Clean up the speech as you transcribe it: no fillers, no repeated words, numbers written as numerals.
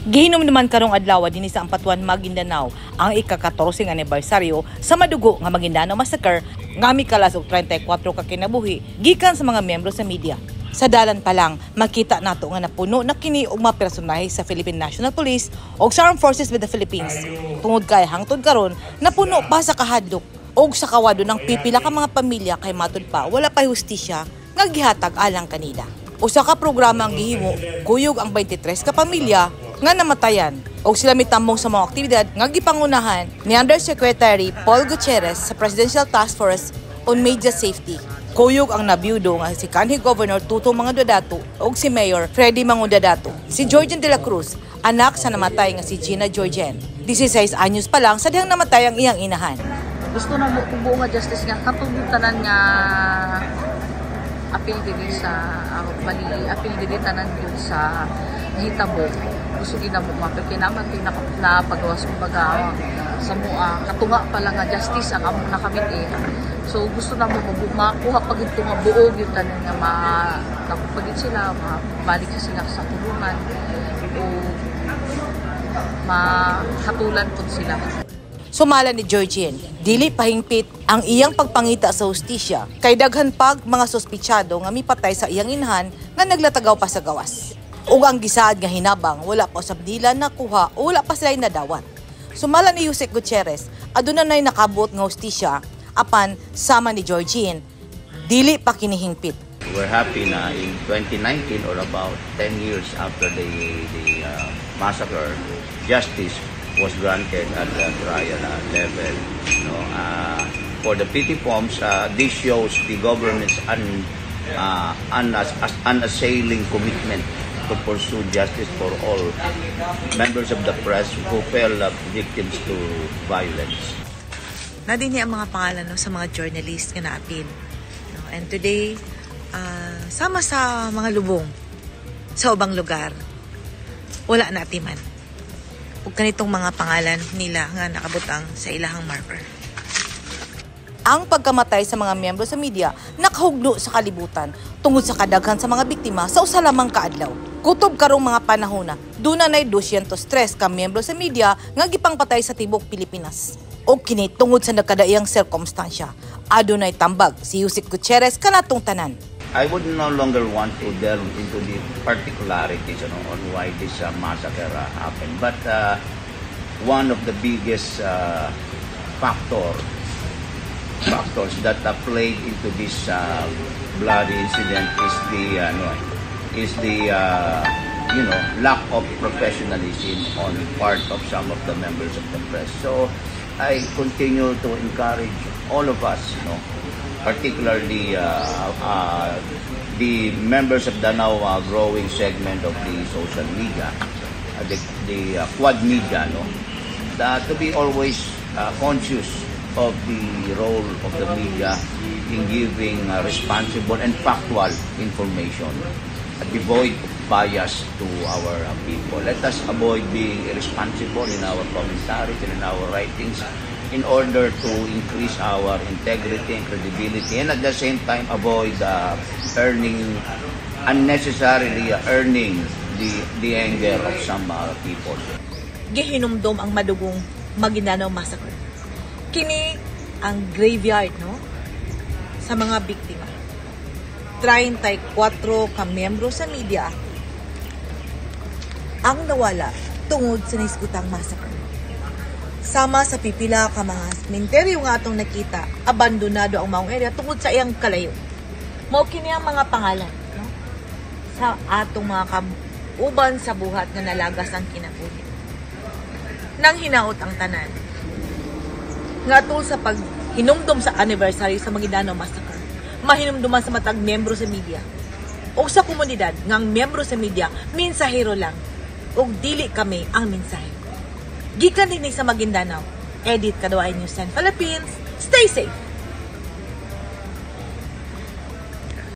Gihinom naman karong adlaw dinhi sa Ampatuan, Maguindanao ang ika-14 anibersaryo sa madugo nga Maguindanao Massacre nga mikalas og 34 ka kinabuhi gikan sa mga miyembro sa media. Sa dalan pa lang makita nato nga napuno na kini og mga personahe sa Philippine National Police ug sa Armed Forces with the Philippines. Tungod kay hangtod karon napuno pa sa kahadlok og sa kawado ng pipila ka mga pamilya kay matud pa wala pa hustisya nga gihatag alang kanila. Usa ka programa ang gihimo kuyog ang 23 ka pamilya nga namatayan o sila mitambong sa mga aktibidad nga gipangunahan ni Undersecretary Paul Gutierrez sa Presidential Task Force on Media Safety. Kuyog ang nabiyudo nga si kanhi Governor Tutong Manguindadato o si Mayor Freddy Manguindadato. Si Georgian de la Cruz, anak sa namatay nga si Gina Georgian. 16 anyos pa lang sa dihang namatay ang iyang inahan. Gusto na mo buo nga justice nga katong tanan nga apil dili sa apil dili tanan yun sa hitabo. Gusto din na mo mapagkinaman din na pagawas kumbaga sa mua katunga pa lang nga justice ang amo nakamit so gusto na mo makuha pag ito nga buog yung tanan nga nakapagit sila mabalik sila sa kulungan o mahatulan po sila. Sumala ni Georgian, dili pahingpit ang iyang pagpangita sa hustisya kay daghan pag mga sospechado nga mipatay sa iyang inahan nga naglatagaw pa sa gawas. Ug ang gisaad nga hinabang wala pa usab nila nakuha o wala pa sila nadawat. Sumala ni Yusek Gutierrez, aduna nay nakabot nga hustisya apan sama ni Georgian, dili pa kinihingpit. We're happy na in 2019 or about 10 years after the massacre, justice was granted at the trial level. For the petty forms, this shows the government's unassailing commitment to pursue justice for all members of the press who fell victims to violence. Nadini ang mga pangalan sa mga journalists nga naapil. And today, sama sa mga lubong sa ubang lugar, wala na atiman. Ug kanitong mga pangalan nila nga nakabutang sa ilahang marker. Ang pagkamatay sa mga miyembro sa media nakahugno sa kalibutan tungod sa kadaghan sa mga biktima sa usa lamang ka adlaw. Kutob karong mga panahona, duna nay 203 ka miyembro sa media nga gipangpatay sa tibok Pilipinas. O kini tungod sa nagkadaiyang sirkumstansya, adunay tambag si Yusek Gutierrez kanatong tanan. I would no longer want to delve into the particularities on why this massacre happened. But one of the biggest factors that played into this bloody incident is the lack of professionalism on part of some of the members of the press. So I continue to encourage all of us, particularly the members of the now growing segment of the social media, the quad media, to be always conscious of the role of the media in giving responsible and factual information, devoid of bias to our people. Let us avoid being irresponsible in our commentaries and in our writings in order to increase our integrity and credibility, and at the same time avoid unnecessarily earning the anger of some people. Gihinumdom ang madugong Maguindanao Massacre. Kini ang graveyard sa mga biktima. 34 ka miyembro sa media ang nawala tungod sa nisgutang massacre. Sama sa pipila ka mga sementeryo nga atong nakita, abandonado ang maong area tungod sa iyang kalayo. Mao kini ang mga pangalan sa atong mga uban sa buhat nga nalagas ang kinabuhi. Nang hinaot ang tanan nga tul sa paghinumdom sa anniversary sa Maguindanao Massacre, mahinumduman sa matag miyembro sa media o sa komunidad ngang miyembro sa media mensahero lang ug dili kami ang mensahe. Gikan dinhi sa Maguindanao, Edit Kaduay News 10 Philippines. Stay safe!